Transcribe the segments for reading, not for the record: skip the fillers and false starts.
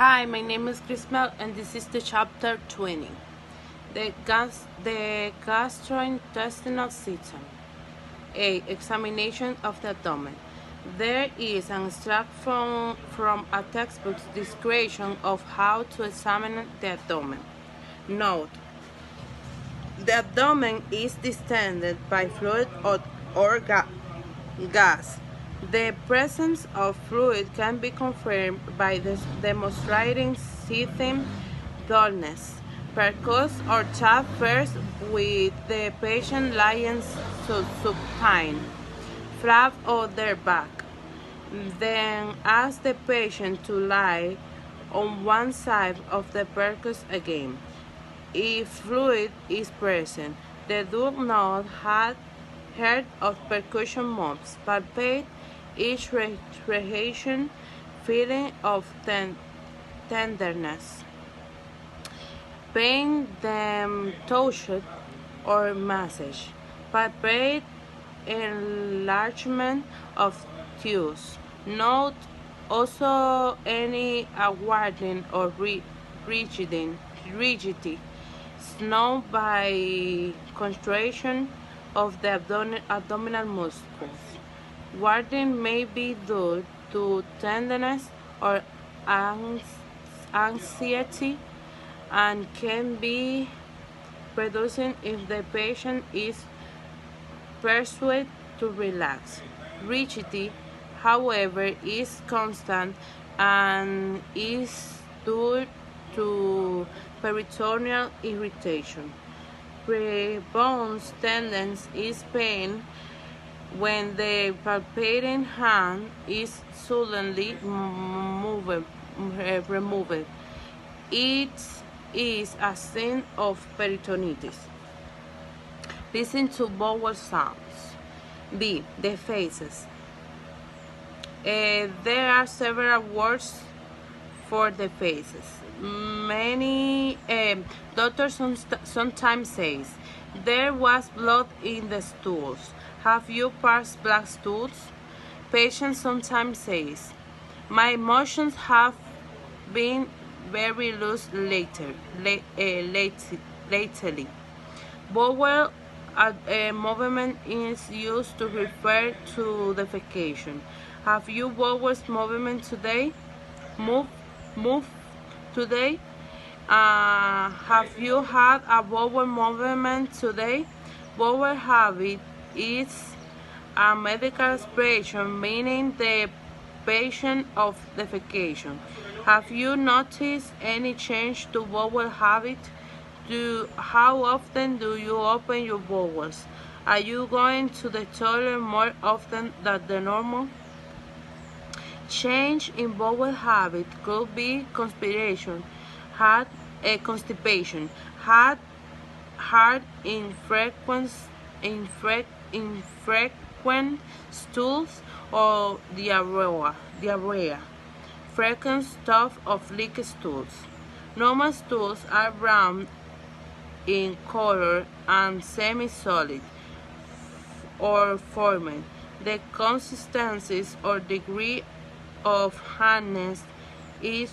Hi, my name is Chrismel and this is the chapter 20. The gastrointestinal system. A. Examination of the abdomen. There is an extract from a textbook's description of how to examine the abdomen. Note: the abdomen is distended by fluid or gas. The presence of fluid can be confirmed by demonstrating seething, dullness, percus or tap first with the patient lying supine, flat on their back. Then ask the patient to lie on one side of the percus again. If fluid is present, they do not have heard of percussion moves. Palpate each region, feeling of tenderness. Pain them touched or massage. Palpate enlargement of teeth. Note also any awarding or rigidity, known by contraction of the abdominal muscles. Warding may be due to tenderness or anxiety and can be producing if the patient is persuaded to relax. Rigidity, however, is constant and is due to peritoneal irritation. Pre-bones tenderness is pain when the palpating hand is suddenly removed. It is a sign of peritonitis. Listen to vowel sounds. B. The faces. There are several words for the faces. Many doctors sometimes say, there was blood in the stools. Have you passed black stools? Patients sometimes say, my motions have been very loose lately. Bowel movement is used to refer to defecation. Have you bowel movement today? Move today. Have you had a bowel movement today? Bowel habit is a medical expression meaning the patient of defecation. Have you noticed any change to bowel habit? How often do you open your bowels? Are you going to the toilet more often than the normal? Change in bowel habit could be constipation, hard infrequent stools, or diarrhea. Frequent stuff of leaky stools. Normal stools are brown in color and semi-solid or formed. The consistency or degree of hardness is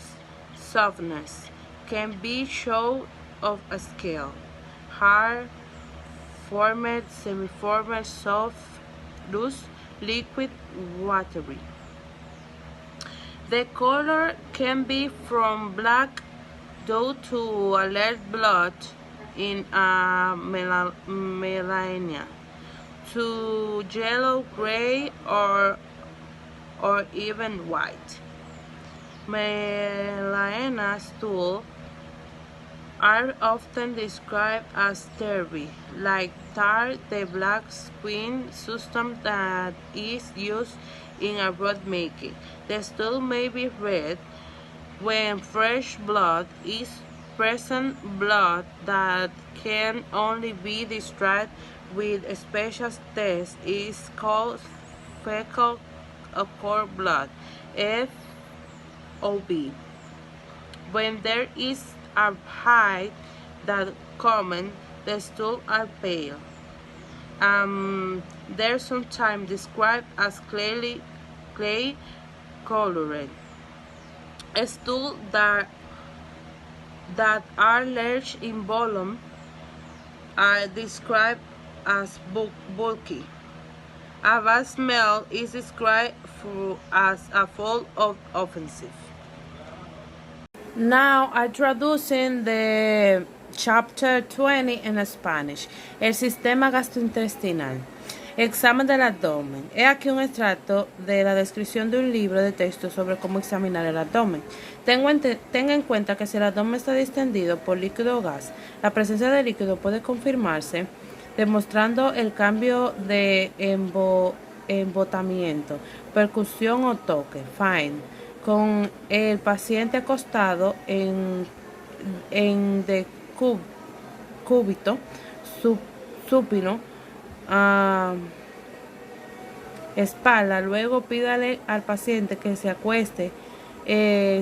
softness. Can be shown of a scale. Hard, formed, semi-formed, soft, loose, liquid, watery. The color can be from black due to alert blood in melanina to yellow, gray, or even white. Melanina stools are often described as terry, like tar, the black squid substance that is used in a broth making. The stool may be red when fresh blood is present. Blood that can only be described with a special test is called fecal cord blood, FOB. When there is a height that common, the stools are pale. They're sometimes described as clay colored. Stools that are large in volume are described as bulky. A bad smell is described as a fault of offensive. Now I'm traducing the chapter 20 en Spanish. El sistema gastrointestinal. Examen del abdomen. He aquí un extracto de la descripción de un libro de texto sobre cómo examinar el abdomen. Tenga en cuenta que si el abdomen está distendido por líquido o gas, la presencia de líquido puede confirmarse demostrando el cambio de embotamiento, percusión o toque, fine, con el paciente acostado en decúbito supino, espalda. Luego pídale al paciente que se acueste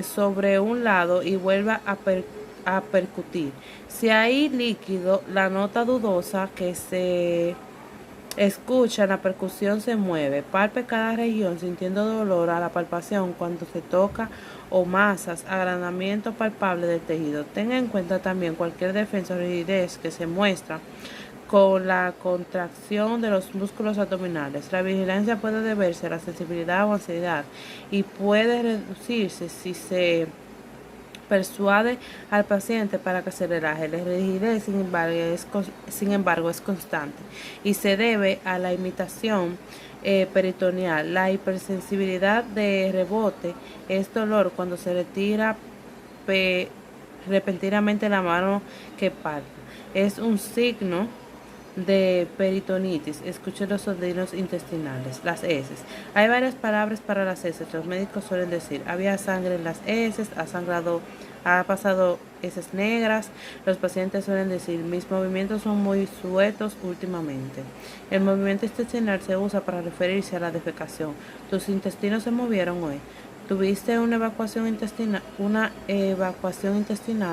sobre un lado y vuelva a percutir. Si hay líquido, la nota dudosa que se escucha en la percusión se mueve. Palpe cada región sintiendo dolor a la palpación cuando se toca o masas, agrandamiento palpable del tejido. Tenga en cuenta también cualquier defensa o rigidez que se muestra con la contracción de los músculos abdominales. La vigilancia puede deberse a la sensibilidad o ansiedad y puede reducirse si se persuade al paciente para que se relaje. La rigidez, sin embargo, es constante y se debe a la imitación peritoneal. La hipersensibilidad de rebote es dolor cuando se retira repentinamente la mano que palpa. Es un signo de peritonitis. Escuche los sonidos intestinales. Las heces. Hay varias palabras para las heces. Los médicos suelen decir: había sangre en las heces, ha pasado heces negras. Los pacientes suelen decir: mis movimientos son muy sueltos últimamente. El movimiento intestinal se usa para referirse a la defecación. Tus intestinos se movieron hoy. ¿Tuviste una evacuación intestinal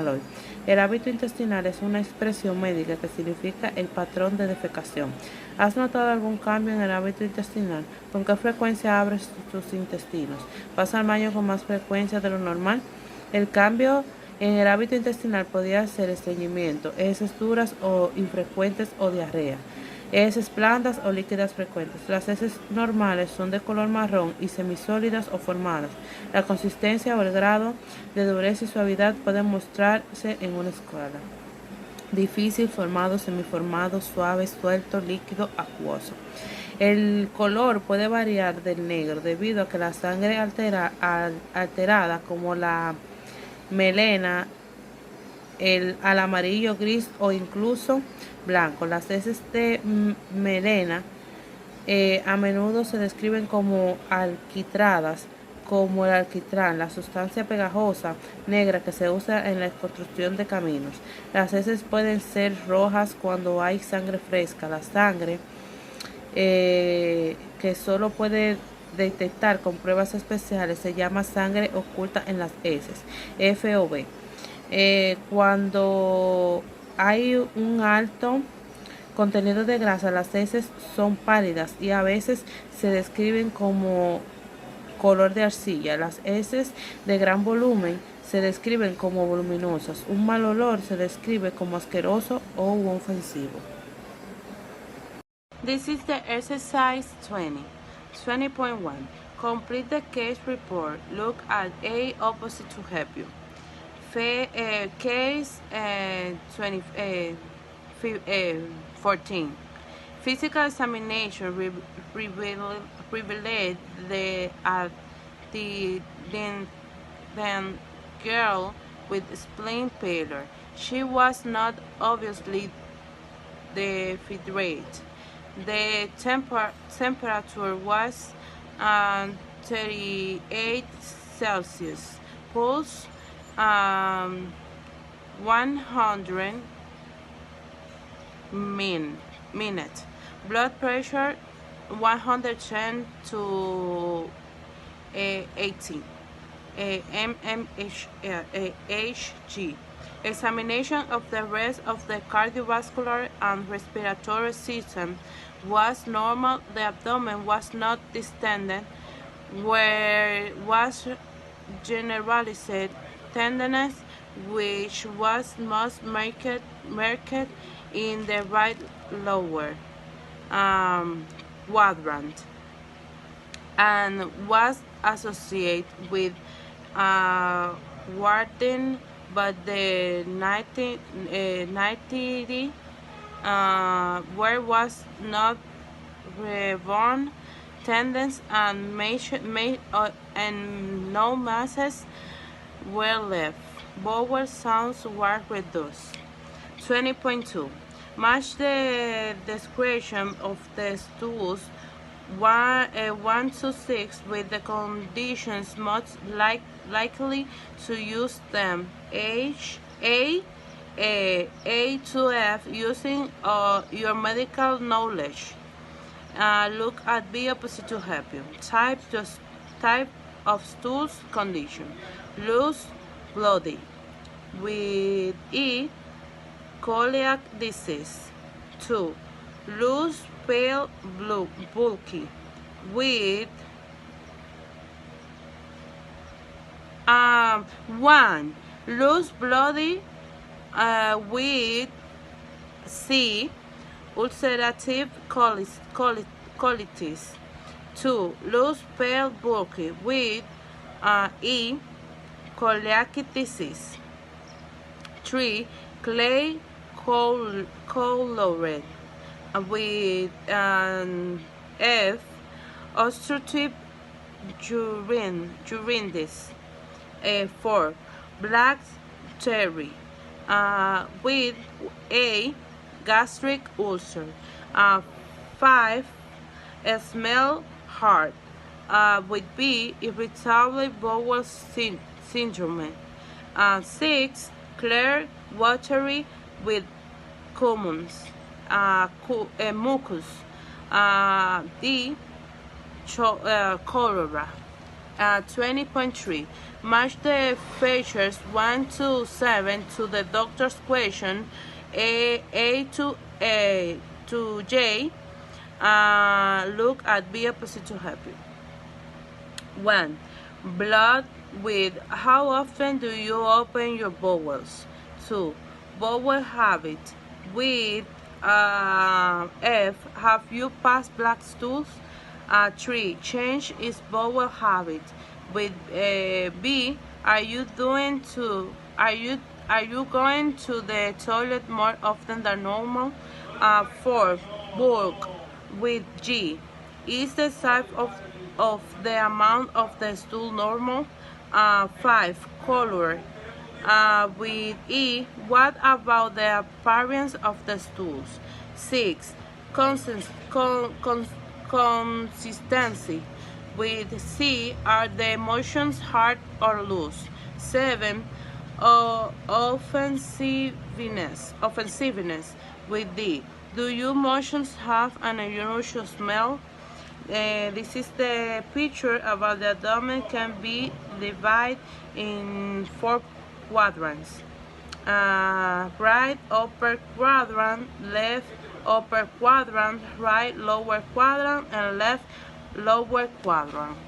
hoy? El hábito intestinal es una expresión médica que significa el patrón de defecación. ¿Has notado algún cambio en el hábito intestinal? ¿Con qué frecuencia abres tus intestinos? ¿Vas al baño con más frecuencia de lo normal? El cambio en el hábito intestinal podría ser estreñimiento, heces duras o infrecuentes o diarrea, heces blandas o líquidas frecuentes. Las heces normales son de color marrón y semisólidas o formadas. La consistencia o el grado de dureza y suavidad pueden mostrarse en una escala: difícil, formado, semiformado, suave, suelto, líquido, acuoso. El color puede variar del negro debido a que la sangre alterada, como la melena, al amarillo, gris o incluso blanco. Las heces de melena a menudo se describen como alquitradas, como el alquitrán, la sustancia pegajosa negra que se usa en la construcción de caminos. Las heces pueden ser rojas cuando hay sangre fresca. La sangre que solo puede detectar con pruebas especiales se llama sangre oculta en las heces, FOB. Cuando hay un alto contenido de grasa, las heces son pálidas y a veces se describen como color de arcilla. Las heces de gran volumen se describen como voluminosas. Un mal olor se describe como asqueroso o ofensivo. This is the exercise 20. 20.1. Complete the case report. Look at A opposite to help you. Case 14. Physical examination revealed then girl with spleen failure. She was not obviously dehydrated. The temperature was 38 Celsius. Pulse 100 minutes. Blood pressure 110 to 80 mmHg. Examination of the rest of the cardiovascular and respiratory system was normal. The abdomen was not distended, where was generalized tenderness, which was most marked in the right lower um, quadrant, and was associated with warden, but the 90 where was not reborn tendons and no masses were left. Vowel sounds were reduced. 20.2. Match the description of the stools 1 to 6 with the conditions most likely to use them. A to F using your medical knowledge. Look at the opposite to help you. Type of stools condition. Loose, bloody. With E, celiac disease. 2. Loose, pale, blue, bulky. With 1. Loose, bloody, with C. Ulcerative colitis. 2. Loose, pale, bulky. With E. Celiac disease. 3. Clay colored. With F. Obstructive urindis. 4. Black cherry. With A. Gastric ulcer. 5. Smell hard. With B. Irritable bowel syndrome. 6. Clear, watery, with commons. Mucus. D. Cholera. 20.3. Match the features 1 to 7 to the doctor's question. A to J. Look at B opposite to help you. 1. Blood with how often do you open your bowels? 2. Bowel habit with F. Have you passed black stools? 3. Change is bowel habit with B. Are you going to the toilet more often than normal? 4. Bulk with G. Is the size of the amount of the stool normal? 5. Color with E. What about the appearance of the stools? 6. Consistency with C. Are the emotions hard or loose? 7. Offensiveness with D. Do your emotions have an unusual smell? This is the picture about the abdomen can be divided in 4 quadrants. Right upper quadrant, left upper quadrant, right lower quadrant, and left lower quadrant.